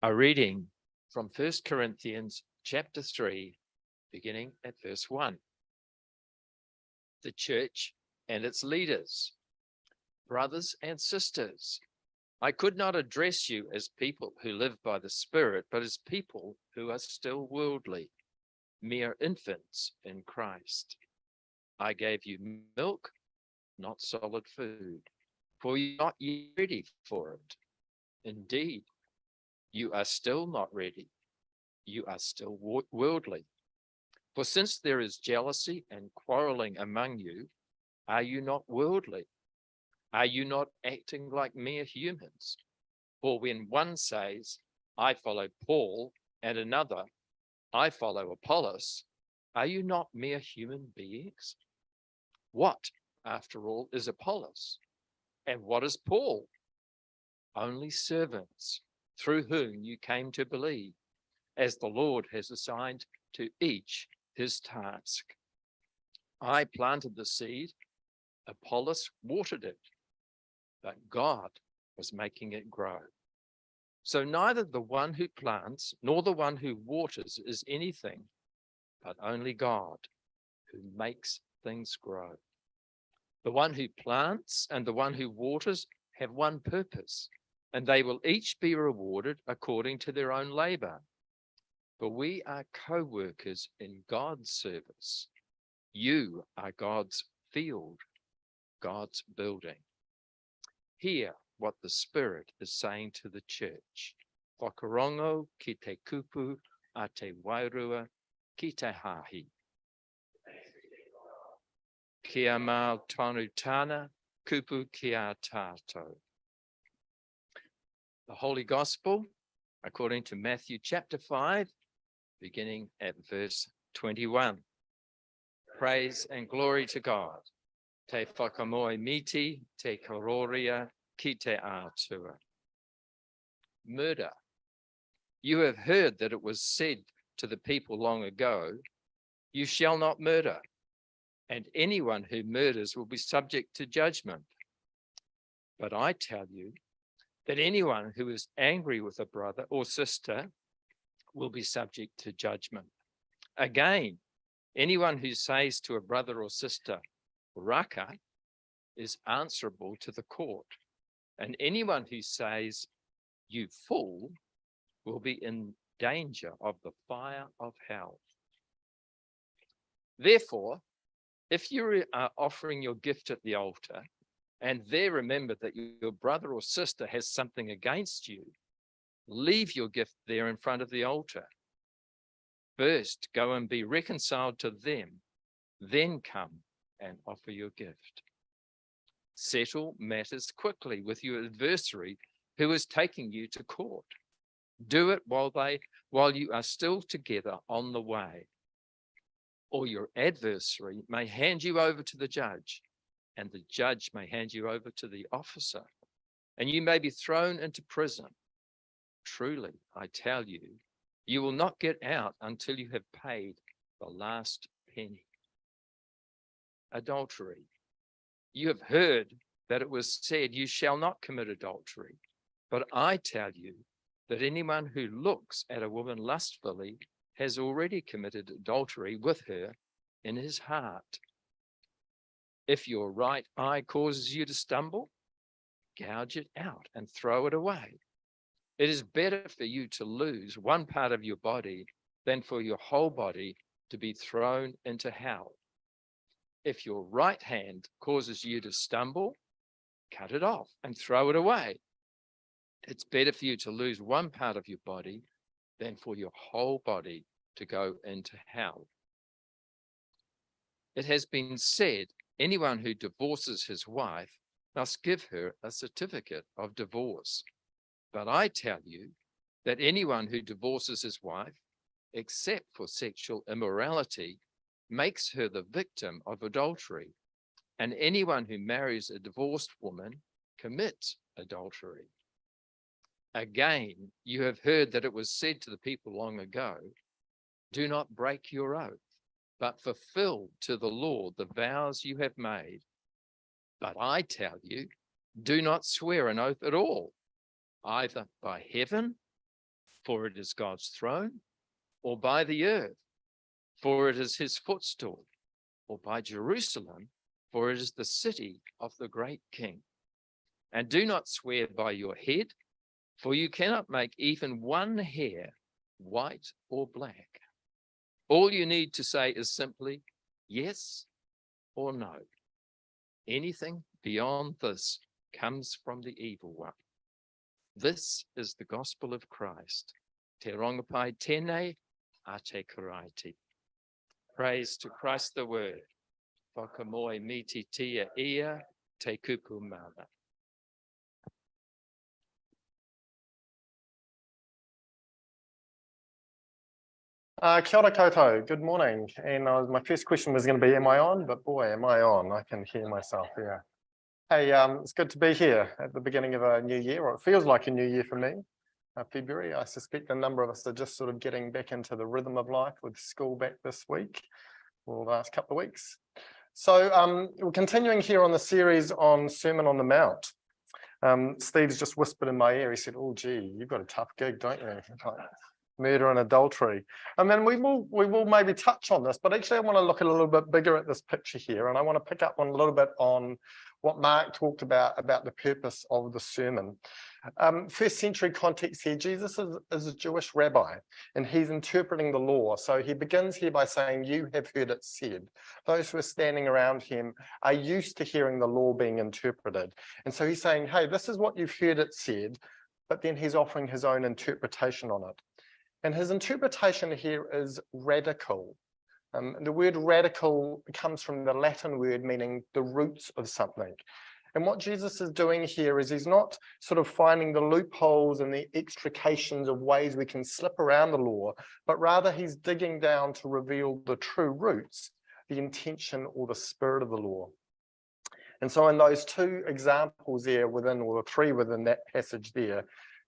A reading from 1 Corinthians chapter 3, beginning at verse 1. The church and its leaders, brothers and sisters, I could not address you as people who live by the Spirit, but as people who are still worldly, mere infants in Christ. I gave you milk, not solid food, for you're not yet ready for it. Indeed, you are still not ready. You are still worldly. For since there is jealousy and quarreling among you, are you not worldly? Are you not acting like mere humans? For when one says, I follow Paul, and another, I follow Apollos, are you not mere human beings? What, after all, is Apollos? And what is Paul? Only servants through whom you came to believe, as the Lord has assigned to each his task. I planted the seed, Apollos watered it, but God was making it grow. So neither the one who plants nor the one who waters is anything, but only God who makes things grow. The one who plants and the one who waters have one purpose, and they will each be rewarded according to their own labor. For we are co-workers in God's service. You are God's field, God's building. Hear what the Spirit is saying to the church. Whakarongo ki te kupu a te wairua ki te hahi. Kia mau tonu tana kupu kia tātou. The Holy Gospel, according to Matthew chapter 5, beginning at verse 21. Praise and glory to God. Te whakamoe miti, te kororia, ki te ātua. Murder. You have heard that it was said to the people long ago, you shall not murder, and anyone who murders will be subject to judgment. But I tell you that anyone who is angry with a brother or sister will be subject to judgment. Again, anyone who says to a brother or sister, raka, is answerable to the court. And anyone who says, you fool, will be in danger of the fire of hell. Therefore, if you are offering your gift at the altar, and there remember that your brother or sister has something against you, leave your gift there in front of the altar. First, go and be reconciled to them, then come and offer your gift. Settle matters quickly with your adversary who is taking you to court. Do it while you are still together on the way, or your adversary may hand you over to the judge, and the judge may hand you over to the officer, and you may be thrown into prison. Truly, I tell you, you will not get out until you have paid the last penny. Adultery. You have heard that it was said, you shall not commit adultery. But I tell you that anyone who looks at a woman lustfully has already committed adultery with her in his heart. If your right eye causes you to stumble, gouge it out and throw it away. It is better for you to lose one part of your body than for your whole body to be thrown into hell. If your right hand causes you to stumble, cut it off and throw it away. It's better for you to lose one part of your body than for your whole body to go into hell. It has been said, anyone who divorces his wife must give her a certificate of divorce. But I tell you that anyone who divorces his wife, except for sexual immorality, makes her the victim of adultery. And anyone who marries a divorced woman commits adultery. Again, you have heard that it was said to the people long ago, do not break your oath, but fulfill to the Lord the vows you have made. But I tell you, do not swear an oath at all, either by heaven for it is God's throne, or by the earth, for it is his footstool, or by Jerusalem, for it is the city of the great king. And do not swear by your head, for you cannot make even one hair white or black. All you need to say is simply yes or no. Anything beyond this comes from the evil one. This is the gospel of Christ. Te rongapai tēnei a te karaiti. Praise to Christ the Word. Whakamoe miti tia ia te kupu mana. Kia ora koutou, good morning. And my first question was going to be, am I on? But boy, am I on. I can hear myself, yeah. Hey, it's good to be here at the beginning of a new year, or it feels like a new year for me. February, I suspect a number of us are just sort of getting back into the rhythm of life with school back this week, or the last couple of weeks. So we're continuing here on the series on Sermon on the Mount. Steve's just whispered in my ear, he said, oh gee, you've got a tough gig, don't you? Murder and adultery. And then we will maybe touch on this, but actually I want to look a little bit bigger at this picture here, and I want to pick up on a little bit on what Mark talked about the purpose of the sermon. First century context here, Jesus is a Jewish rabbi, and he's interpreting the law. So he begins here by saying, you have heard it said. Those who are standing around him are used to hearing the law being interpreted. And so he's saying, hey, this is what you've heard it said, but then he's offering his own interpretation on it. And his interpretation here is radical. The word radical comes from the Latin word meaning the roots of something. And what Jesus is doing here is he's not sort of finding the loopholes and the extrications of ways we can slip around the law, but rather he's digging down to reveal the true roots, the intention or the spirit of the law. And so in those two examples there within, or the three within that passage there,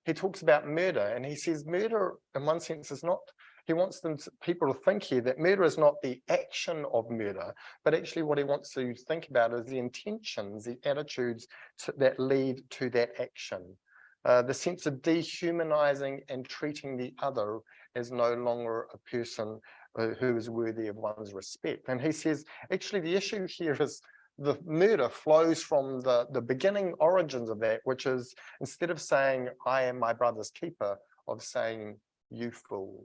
he talks about murder, and he says murder in one sense is not, he wants people to think here that murder is not the action of murder, but actually what he wants to think about is the intentions, the attitudes that lead to that action. The sense of dehumanizing and treating the other as no longer a person who is worthy of one's respect. And he says, actually the issue here is the murder flows from the beginning origins of that, which is instead of saying, I am my brother's keeper, of saying, you fool.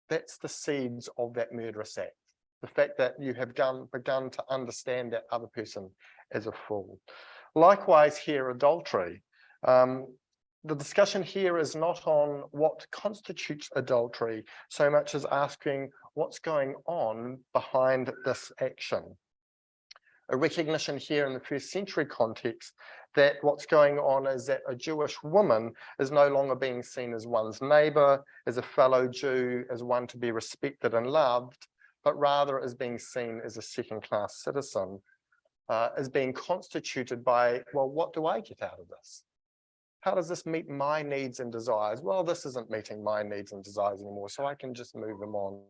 That's the seeds of that murderous act. The fact that you have begun to understand that other person as a fool. Likewise here, adultery. The discussion here is not on what constitutes adultery, so much as asking what's going on behind this action. A recognition here in the first century context that what's going on is that a Jewish woman is no longer being seen as one's neighbor, as a fellow Jew, as one to be respected and loved, but rather as being seen as a second-class citizen, as being constituted by, well, what do I get out of this? How does this meet my needs and desires? Well, this isn't meeting my needs and desires anymore, so I can just move them on.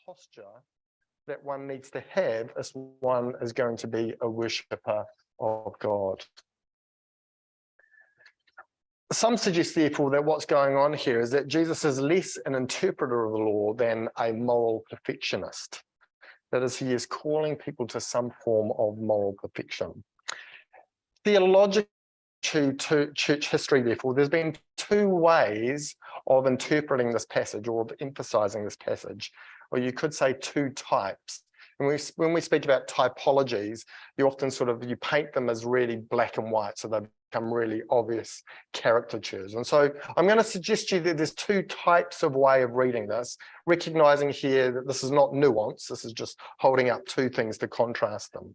Posture that one needs to have if one is going to be a worshipper of God. Some suggest, therefore, that what's going on here is that Jesus is less an interpreter of the law than a moral perfectionist. That is, he is calling people to some form of moral perfection. Theologically, to church history, therefore, there's been two ways of interpreting this passage or of emphasizing this passage, or you could say two types. When we speak about typologies, you often you paint them as really black and white, so they become really obvious caricatures. And so I'm going to suggest to you that there's two types of way of reading this, recognizing here that this is not nuance, this is just holding up two things to contrast them.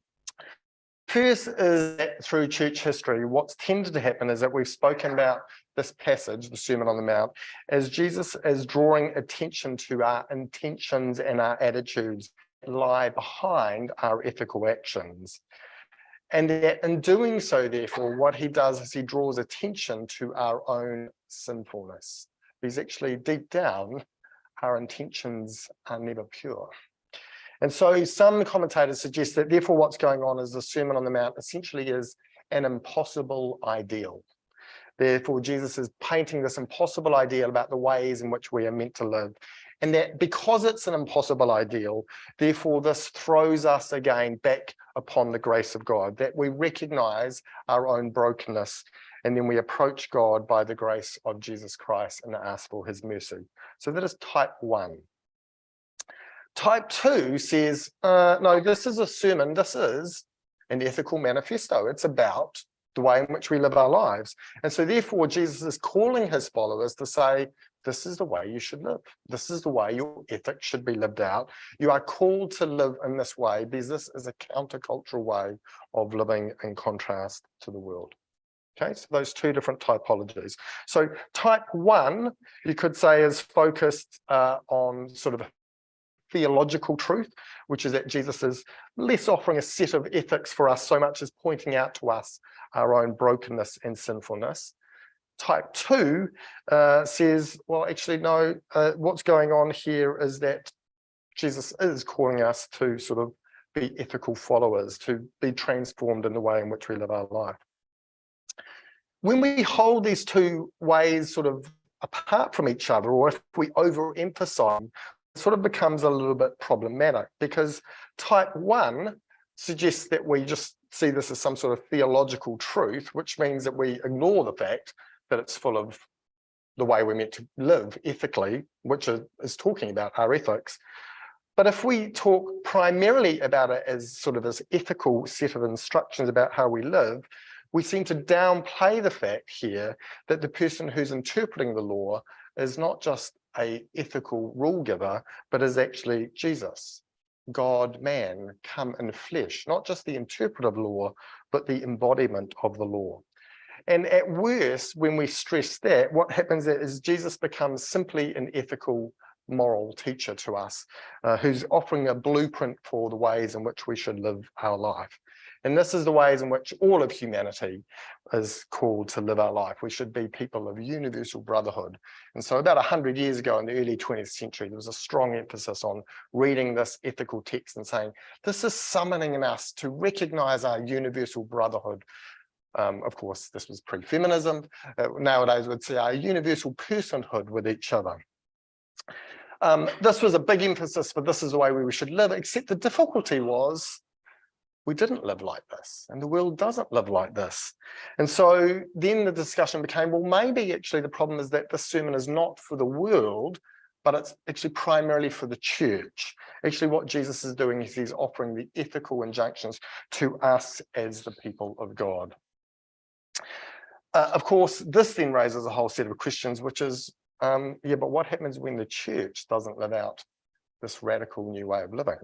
First is that through church history, what's tended to happen is that we've spoken about this passage, the Sermon on the Mount, as Jesus is drawing attention to our intentions and our attitudes that lie behind our ethical actions. And that in doing so, therefore, what he does is he draws attention to our own sinfulness. Because actually, deep down, our intentions are never pure. And so some commentators suggest that therefore what's going on is the Sermon on the Mount essentially is an impossible ideal. Therefore, Jesus is painting this impossible ideal about the ways in which we are meant to live. And that because it's an impossible ideal, therefore this throws us again back upon the grace of God, that we recognize our own brokenness and then we approach God by the grace of Jesus Christ and ask for his mercy. So that is type 1. Type 2 says, no, this is a sermon, this is an ethical manifesto. It's about the way in which we live our lives. And so therefore, Jesus is calling his followers to say, this is the way you should live. This is the way your ethics should be lived out. You are called to live in this way because this is a countercultural way of living in contrast to the world. Okay, so those two different typologies. So type 1, you could say, is focused on theological truth, which is that Jesus is less offering a set of ethics for us so much as pointing out to us our own brokenness and sinfulness. Type 2 says, well, actually, no, what's going on here is that Jesus is calling us to be ethical followers, to be transformed in the way in which we live our life. When we hold these two ways apart from each other, or if we overemphasize, it becomes a little bit problematic because type 1 suggests that we just see this as some sort of theological truth, which means that we ignore the fact that it's full of the way we're meant to live ethically, which is talking about our ethics. But if we talk primarily about it as this ethical set of instructions about how we live, we seem to downplay the fact here that the person who's interpreting the law is not just an ethical rule giver, but is actually Jesus, God, man, come in flesh, not just the interpreter of law, but the embodiment of the law. And at worst, when we stress that, what happens is Jesus becomes simply an ethical, moral teacher to us, who's offering a blueprint for the ways in which we should live our life. And this is the ways in which all of humanity is called to live our life. We should be people of universal brotherhood. And so about 100 years ago in the early 20th century, there was a strong emphasis on reading this ethical text and saying, this is summoning us to recognize our universal brotherhood. Of course, this was pre-feminism. Nowadays, we'd say our universal personhood with each other. This was a big emphasis for this is the way we should live, except the difficulty was we didn't live like this, and the world doesn't live like this. And so then the discussion became, well, maybe actually the problem is that this sermon is not for the world, but it's actually primarily for the church. Actually, what Jesus is doing is he's offering the ethical injunctions to us as the people of God. Of course, this then raises a whole set of questions, which is, yeah, but what happens when the church doesn't live out this radical new way of living?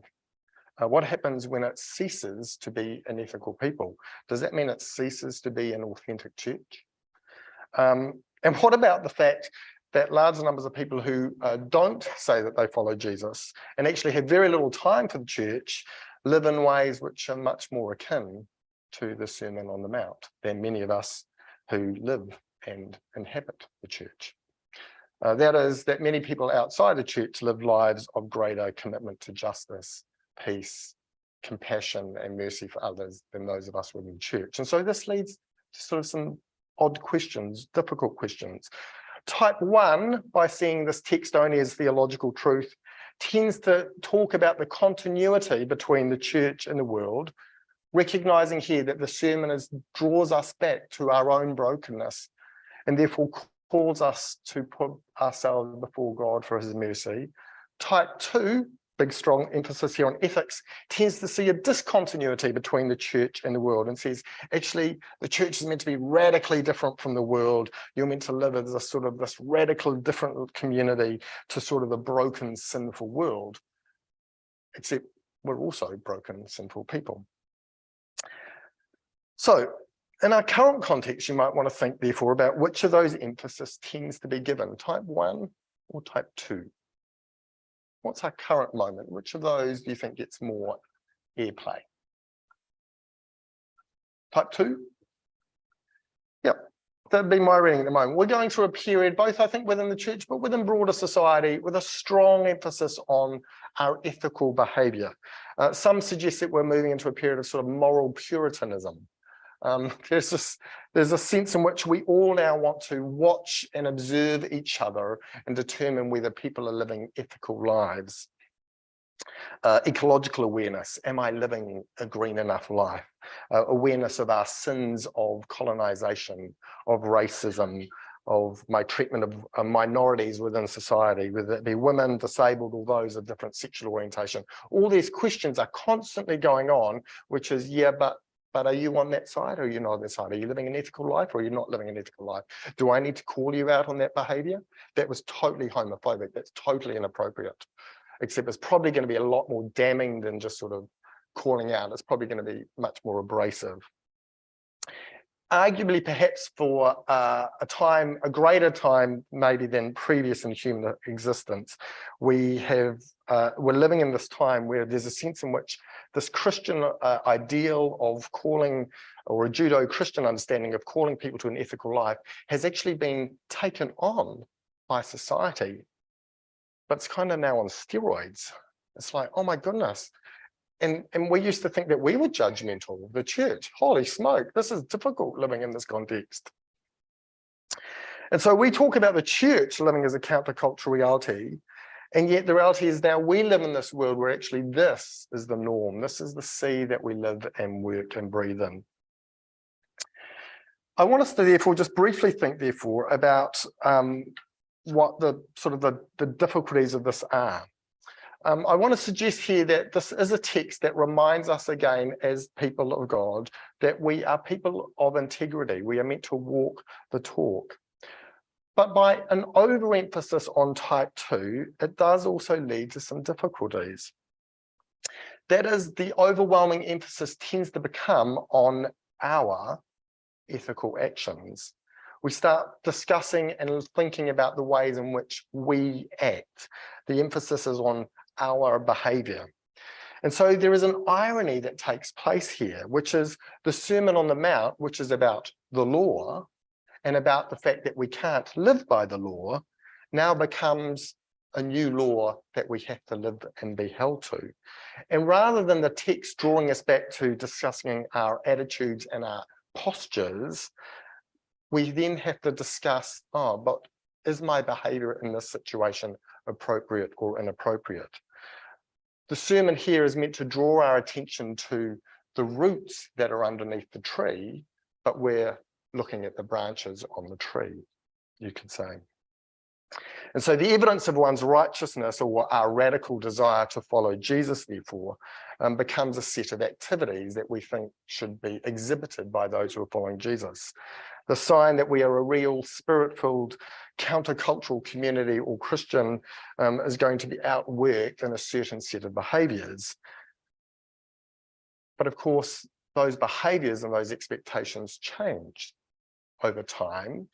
What happens when it ceases to be an ethical people? Does that mean it ceases to be an authentic church? And what about the fact that large numbers of people who don't say that they follow Jesus and actually have very little time for the church live in ways which are much more akin to the Sermon on the Mount than many of us who live and inhabit the church? That is that many people outside the church live lives of greater commitment to justice, peace, compassion, and mercy for others than those of us within the church. And so this leads to sort of some odd questions, difficult questions. Type 1, by seeing this text only as theological truth, tends to talk about the continuity between the church and the world, recognizing here that the sermon draws us back to our own brokenness and therefore calls us to put ourselves before God for his mercy. Type 2, big strong emphasis here on ethics, tends to see a discontinuity between the church and the world and says, actually, the church is meant to be radically different from the world. You're meant to live as a sort of this radical different community to sort of the broken, sinful world, except we're also broken, sinful people. So in our current context, you might want to think, therefore, about which of those emphasis tends to be given, type 1 or type 2. What's our current moment? Which of those do you think gets more airplay? Type 2? Yep, that'd be my reading at the moment. We're going through a period, both I think within the church, but within broader society, with a strong emphasis on our ethical behaviour. Some suggest that we're moving into a period of sort of moral puritanism. There's a sense in which we all now want to watch and observe each other and determine whether people are living ethical lives. Ecological awareness, am I living a green enough life? Awareness of our sins of colonization, of racism, of my treatment of minorities within society, whether it be women, disabled, or those of different sexual orientation. All these questions are constantly going on, which is, yeah, but are you on that side or are you not on that side? Are you living an ethical life or are you not living an ethical life? Do I need to call you out on that behavior? That was totally homophobic. That's totally inappropriate. Except it's probably going to be a lot more damning than just sort of calling out. It's probably going to be much more abrasive. Arguably, perhaps for a greater time maybe than previous in human existence, we're living in this time where there's a sense in which this Christian ideal of calling, or a Judeo-Christian understanding of calling people to an ethical life, has actually been taken on by society, but it's kind of now on steroids. It's like, oh my goodness. And we used to think that we were judgmental, the church. Holy smoke, this is difficult living in this context. And so we talk about the church living as a countercultural reality, and yet the reality is now we live in this world where actually this is the norm. This is the sea that we live and work and breathe in. I want us to therefore just briefly think therefore about what the sort of the difficulties of this are. I want to suggest here that this is a text that reminds us again as people of God that we are people of integrity. We are meant to walk the talk. But by an overemphasis on type 2, it does also lead to some difficulties. That is, the overwhelming emphasis tends to become on our ethical actions. We start discussing and thinking about the ways in which we act. The emphasis is on our behavior. And so there is an irony that takes place here, which is the Sermon on the Mount, which is about the law and about the fact that we can't live by the law, now becomes a new law that we have to live and be held to. And rather than the text drawing us back to discussing our attitudes and our postures, we then have to discuss, but is my behavior in this situation appropriate or inappropriate? The sermon here is meant to draw our attention to the roots that are underneath the tree, but we're looking at the branches on the tree, you could say. And so the evidence of one's righteousness, or our radical desire to follow Jesus, therefore, becomes a set of activities that we think should be exhibited by those who are following Jesus. The sign that we are a real spirit-filled countercultural community or Christian is going to be outworked in a certain set of behaviours. But of course, those behaviours and those expectations change over time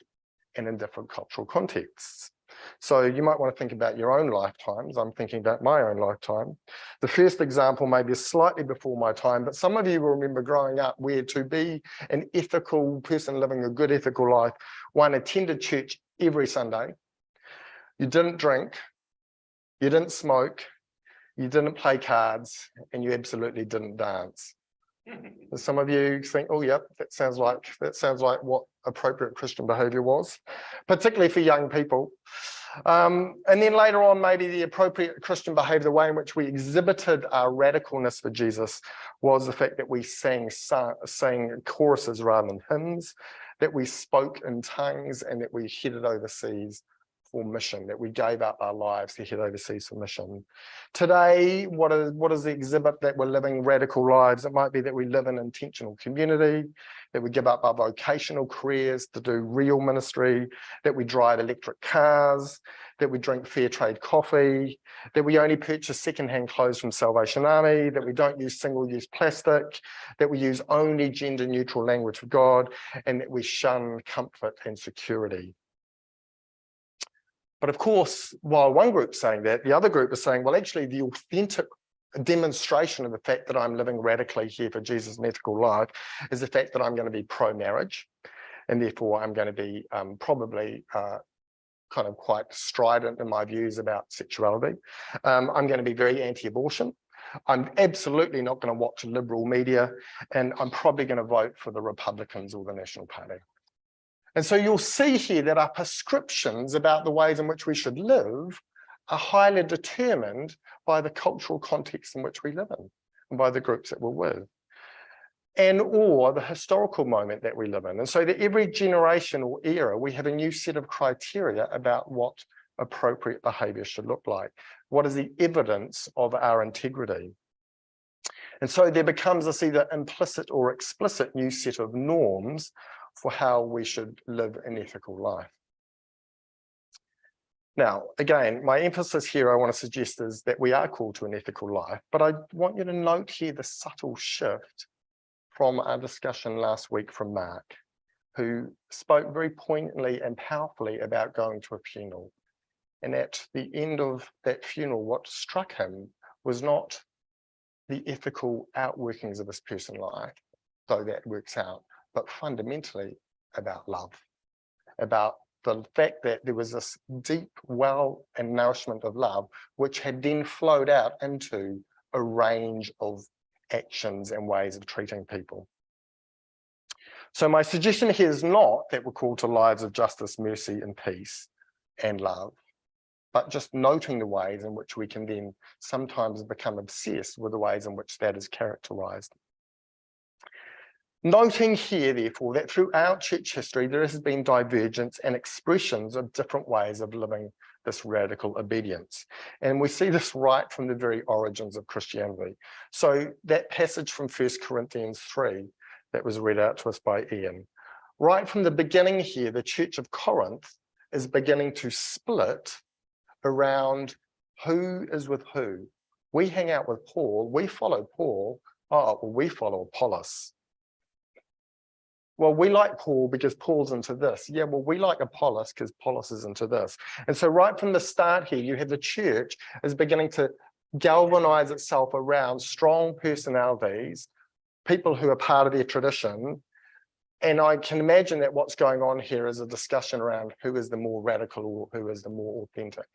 and in different cultural contexts. So you might want to think about your own lifetimes. I'm thinking about my own lifetime. The first example maybe is slightly before my time, but some of you will remember growing up where to be an ethical person living a good ethical life, one attended church every Sunday, you didn't drink, you didn't smoke, you didn't play cards, and you absolutely didn't dance. Some of you think, oh, yep, that sounds like what appropriate Christian behavior was, particularly for young people. And then later on, maybe the appropriate Christian behavior, the way in which we exhibited our radicalness for Jesus, was the fact that we sang choruses rather than hymns, that we spoke in tongues, and that we headed overseas for mission, that we gave up our lives to head overseas for mission. Today, what is the exhibit that we're living radical lives? It might be that we live in intentional community, that we give up our vocational careers to do real ministry, that we drive electric cars, that we drink fair trade coffee, that we only purchase secondhand clothes from Salvation Army, that we don't use single-use plastic, that we use only gender-neutral language for God, and that we shun comfort and security. But of course, while one group's saying that, the other group is saying, well, actually, the authentic demonstration of the fact that I'm living radically here for Jesus' and ethical life is the fact that I'm going to be pro-marriage, and therefore I'm going to be probably kind of quite strident in my views about sexuality. I'm going to be very anti-abortion. I'm absolutely not going to watch liberal media, and I'm probably going to vote for the Republicans or the National Party. And so you'll see here that our prescriptions about the ways in which we should live are highly determined by the cultural context in which we live in and by the groups that we're with, and or the historical moment that we live in. And so that every generation or era, we have a new set of criteria about what appropriate behavior should look like. What is the evidence of our integrity? And so there becomes this either implicit or explicit new set of norms for how we should live an ethical life. Now, again, my emphasis here I want to suggest is that we are called to an ethical life, but I want you to note here the subtle shift from our discussion last week from Mark, who spoke very poignantly and powerfully about going to a funeral. And at the end of that funeral, what struck him was not the ethical outworkings of this person's life, though that works out, but fundamentally about love, about the fact that there was this deep well and nourishment of love, which had then flowed out into a range of actions and ways of treating people. So my suggestion here is not that we're called to lives of justice, mercy, and peace and love, but just noting the ways in which we can then sometimes become obsessed with the ways in which that is characterized. Noting here, therefore, that throughout church history, there has been divergence and expressions of different ways of living this radical obedience. And we see this right from the very origins of Christianity. So that passage from 1 Corinthians 3 that was read out to us by Ian, right from the beginning here, the Church of Corinth is beginning to split around who is with who. We hang out with Paul, we follow Paul, well, we follow Apollos. Well, we like Paul because Paul's into this. Yeah, well, we like Apollos because Apollos is into this. And so right from the start here, you have the church is beginning to galvanize itself around strong personalities, people who are part of their tradition. And I can imagine that what's going on here is a discussion around who is the more radical or who is the more authentic.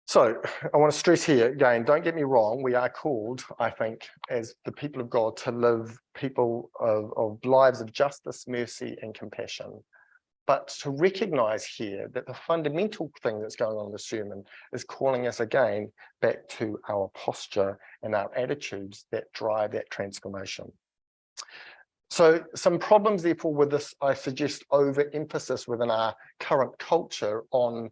So I want to stress here again, don't get me wrong, we are called, I think, as the people of God to live people of lives of justice, mercy, and compassion. But to recognize here that the fundamental thing that's going on in the sermon is calling us again back to our posture and our attitudes that drive that transformation. So some problems, therefore, with this, I suggest overemphasis within our current culture on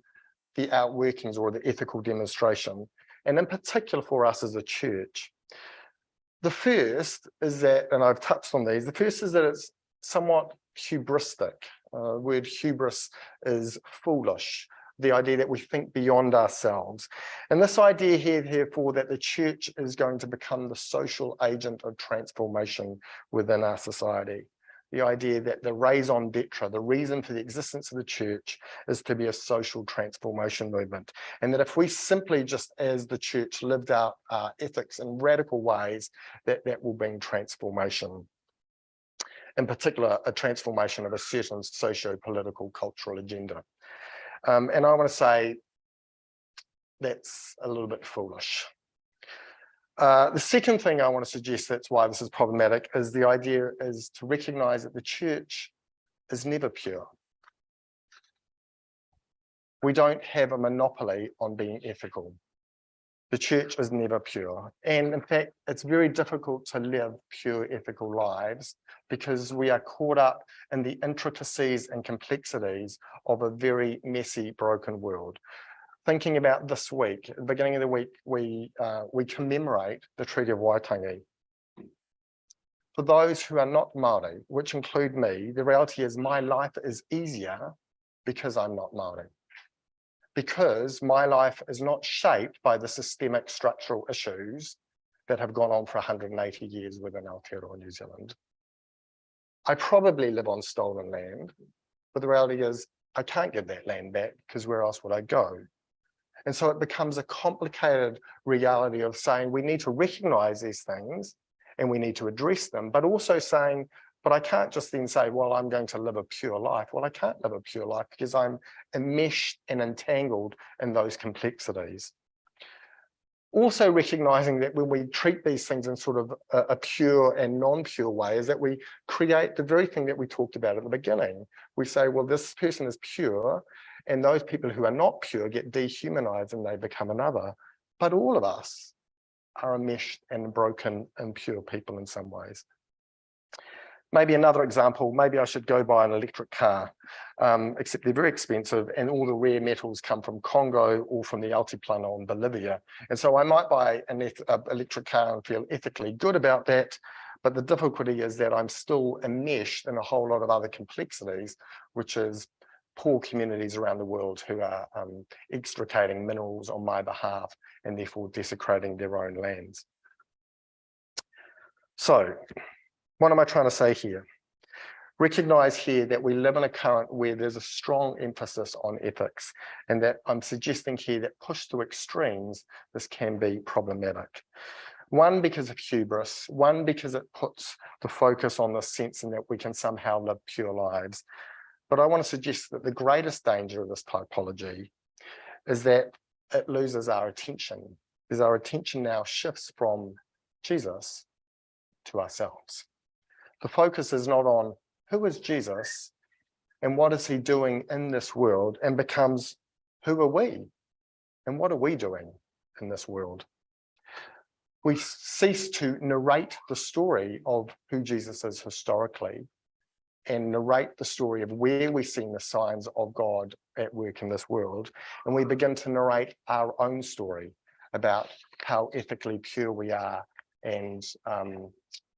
the outworkings or the ethical demonstration, and in particular for us as a church. The first is that, and I've touched on these, the first is that it's somewhat hubristic. The word hubris is foolish, the idea that we think beyond ourselves. And this idea here, therefore, that the church is going to become the social agent of transformation within our society. The idea that the raison d'etre, the reason for the existence of the church, is to be a social transformation movement. And that if we simply just as the church lived out our ethics in radical ways, that will bring transformation. In particular, a transformation of a certain socio-political cultural agenda. And I want to say, that's a little bit foolish. The second thing I want to suggest, that's why this is problematic, is the idea is to recognize that the church is never pure. We don't have a monopoly on being ethical. The church is never pure. And in fact, it's very difficult to live pure ethical lives because we are caught up in the intricacies and complexities of a very messy, broken world. Thinking about this week, at the beginning of the week, we commemorate the Treaty of Waikanae. For those who are not Māori, which include me, the reality is my life is easier because I'm not Māori. Because my life is not shaped by the systemic structural issues that have gone on for 180 years within Aotearoa New Zealand. I probably live on stolen land, but the reality is I can't give that land back because where else would I go? And so it becomes a complicated reality of saying we need to recognize these things and we need to address them, but also saying, but I can't just then say, well, I'm going to live a pure life. Well, I can't live a pure life because I'm enmeshed and entangled in those complexities. Also recognizing that when we treat these things in sort of a pure and non-pure way is that we create the very thing that we talked about at the beginning. We say, well, this person is pure and those people who are not pure get dehumanized and they become another. But all of us are enmeshed and broken and pure people in some ways. Maybe another example, maybe I should go buy an electric car, except they're very expensive and all the rare metals come from Congo or from the Altiplano in Bolivia. And so I might buy an electric car and feel ethically good about that, but the difficulty is that I'm still enmeshed in a whole lot of other complexities, which is poor communities around the world who are extricating minerals on my behalf and therefore desecrating their own lands. So, what am I trying to say here? Recognize here that we live in a current where there's a strong emphasis on ethics, and that I'm suggesting here that pushed to extremes, this can be problematic. One, because of hubris, one, because it puts the focus on the sense in that we can somehow live pure lives. But I want to suggest that the greatest danger of this typology is that it loses our attention, because our attention now shifts from Jesus to ourselves. The focus is not on who is Jesus and what is he doing in this world, and becomes who are we and what are we doing in this world? We cease to narrate the story of who Jesus is historically and narrate the story of where we've seen the signs of God at work in this world. And we begin to narrate our own story about how ethically pure we are and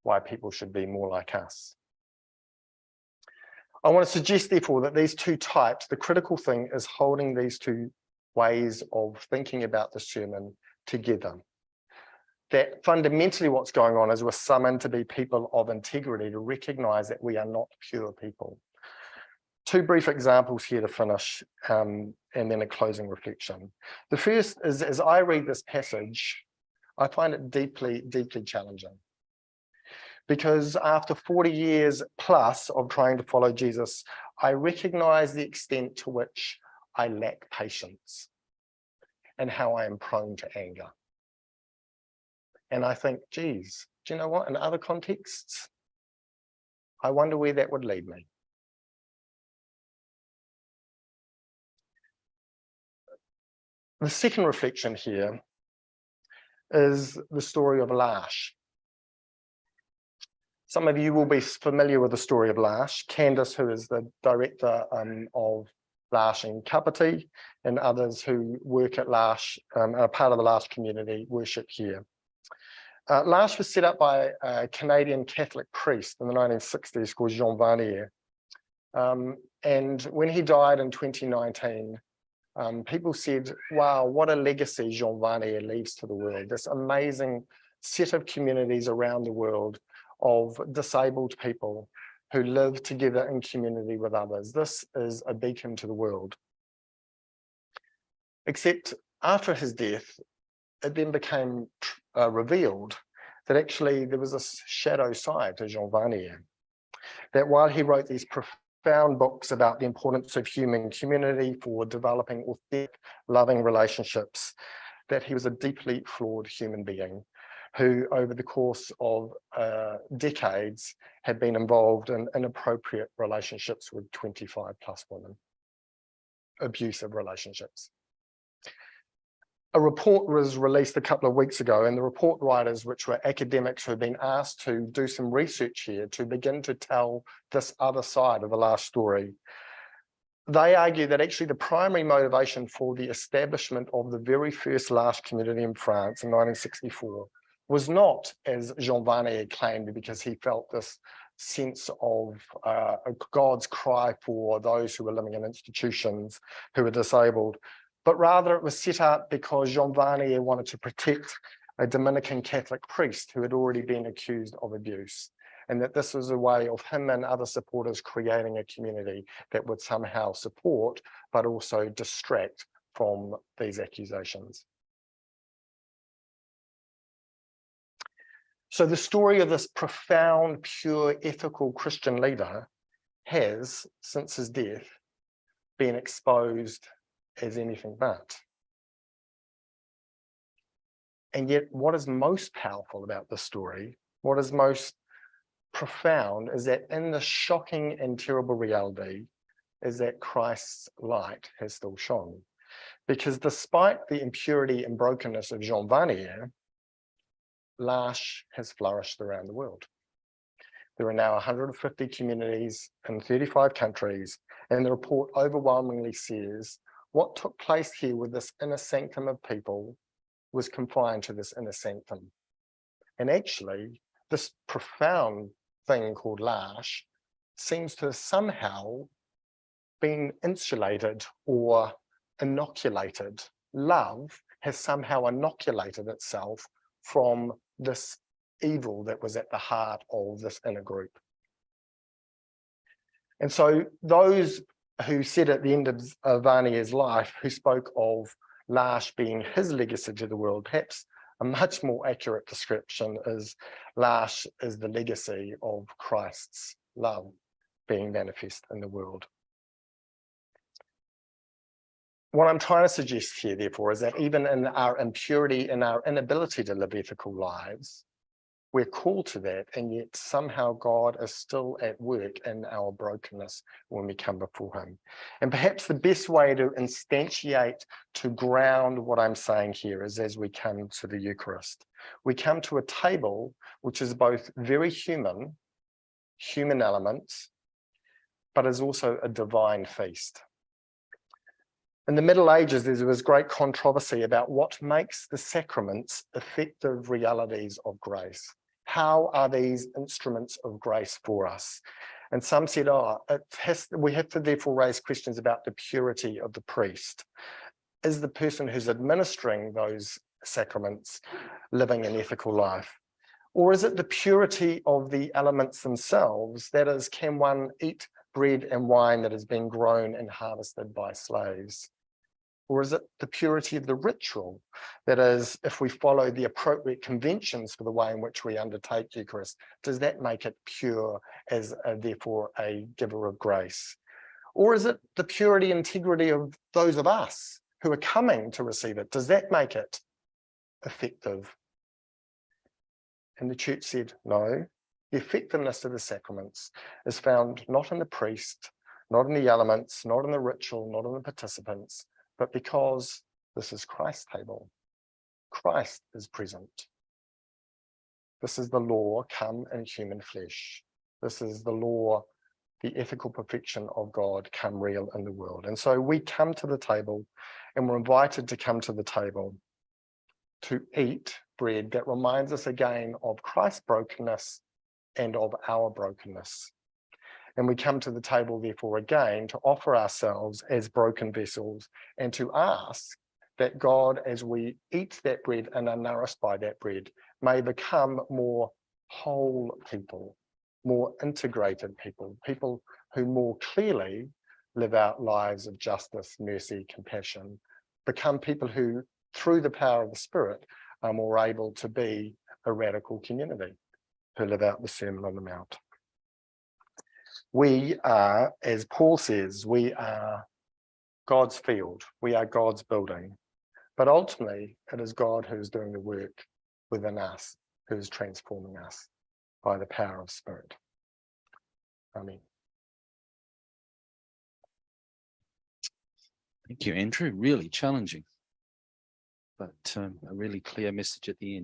why people should be more like us. I want to suggest, therefore, that these two types, the critical thing is holding these two ways of thinking about the sermon together. That fundamentally what's going on is we're summoned to be people of integrity, to recognize that we are not pure people. Two brief examples here to finish, and then a closing reflection. The first is, as I read this passage, I find it deeply, deeply challenging. Because after 40 years plus of trying to follow Jesus, I recognize the extent to which I lack patience and how I am prone to anger. And I think, geez, do you know what? In other contexts, I wonder where that would lead me. The second reflection here is the story of Lash. Some of you will be familiar with the story of Lash. Candice, who is the director of Lash in Kapiti, and others who work at Lash, are part of the Lash community, worship here. Lash was set up by a Canadian Catholic priest in the 1960s called Jean Vanier. And when he died in 2019, people said, wow, what a legacy Jean Vanier leaves to the world. This amazing set of communities around the world of disabled people who live together in community with others. This is a beacon to the world. Except after his death, it then became revealed that actually there was a shadow side to Jean Vanier. That while he wrote these profound books about the importance of human community for developing authentic, loving relationships, that he was a deeply flawed human being who, over the course of decades, had been involved in inappropriate relationships with 25 plus women, abusive relationships. A report was released a couple of weeks ago, and the report writers, which were academics who had been asked to do some research here to begin to tell this other side of the last story, they argue that actually the primary motivation for the establishment of the very first L'Arche community in France in 1964 was not, as Jean Vanier had claimed, because he felt this sense of God's cry for those who were living in institutions who were disabled, but rather it was set up because Jean Vanier wanted to protect a Dominican Catholic priest who had already been accused of abuse, and that this was a way of him and other supporters creating a community that would somehow support, but also distract from these accusations. So the story of this profound, pure, ethical Christian leader has, since his death, been exposed as anything but. And yet what is most powerful about this story, what is most profound, is that in the shocking and terrible reality is that Christ's light has still shone. Because despite the impurity and brokenness of Jean Vanier, L'Arche has flourished around the world. There are now 150 communities in 35 countries, and the report overwhelmingly says what took place here with this inner sanctum of people was confined to this inner sanctum. And actually, this profound thing called L'Arche seems to have somehow been insulated or inoculated. Love has somehow inoculated itself from this evil that was at the heart of this inner group. And so those who said at the end of Vanier's life, who spoke of L'Arche being his legacy to the world, perhaps a much more accurate description is L'Arche is the legacy of Christ's love being manifest in the world. What I'm trying to suggest here, therefore, is that even in our impurity and our inability to live ethical lives, we're called to that, and yet somehow God is still at work in our brokenness when we come before him. And perhaps the best way to instantiate, to ground what I'm saying here is as we come to the Eucharist. We come to a table which is both very human elements, but is also a divine feast. In the Middle Ages, there was great controversy about what makes the sacraments effective realities of grace. How are these instruments of grace for us? And some said, we have to therefore raise questions about the purity of the priest. Is the person who's administering those sacraments living an ethical life? Or is it the purity of the elements themselves? That is, can one eat bread and wine that has been grown and harvested by slaves? Or is it the purity of the ritual? That is, if we follow the appropriate conventions for the way in which we undertake Eucharist, does that make it pure as therefore a giver of grace? Or is it the purity, integrity of those of us who are coming to receive it? Does that make it effective? And the church said, no, the effectiveness of the sacraments is found not in the priest, not in the elements, not in the ritual, not in the participants, but because this is Christ's table. Christ is present. This is the law come in human flesh. This is the law, the ethical perfection of God come real in the world. And so we come to the table, and we're invited to come to the table to eat bread that reminds us again of Christ's brokenness and of our brokenness. And we come to the table, therefore, again, to offer ourselves as broken vessels and to ask that God, as we eat that bread and are nourished by that bread, may become more whole people, more integrated people, people who more clearly live out lives of justice, mercy, compassion, become people who, through the power of the Spirit, are more able to be a radical community, who live out the Sermon on the Mount. We are, as Paul says, we are God's field. We are God's building. But ultimately, it is God who's doing the work within us, who's transforming us by the power of Spirit. Amen. Thank you, Andrew. Really challenging, but a really clear message at the end.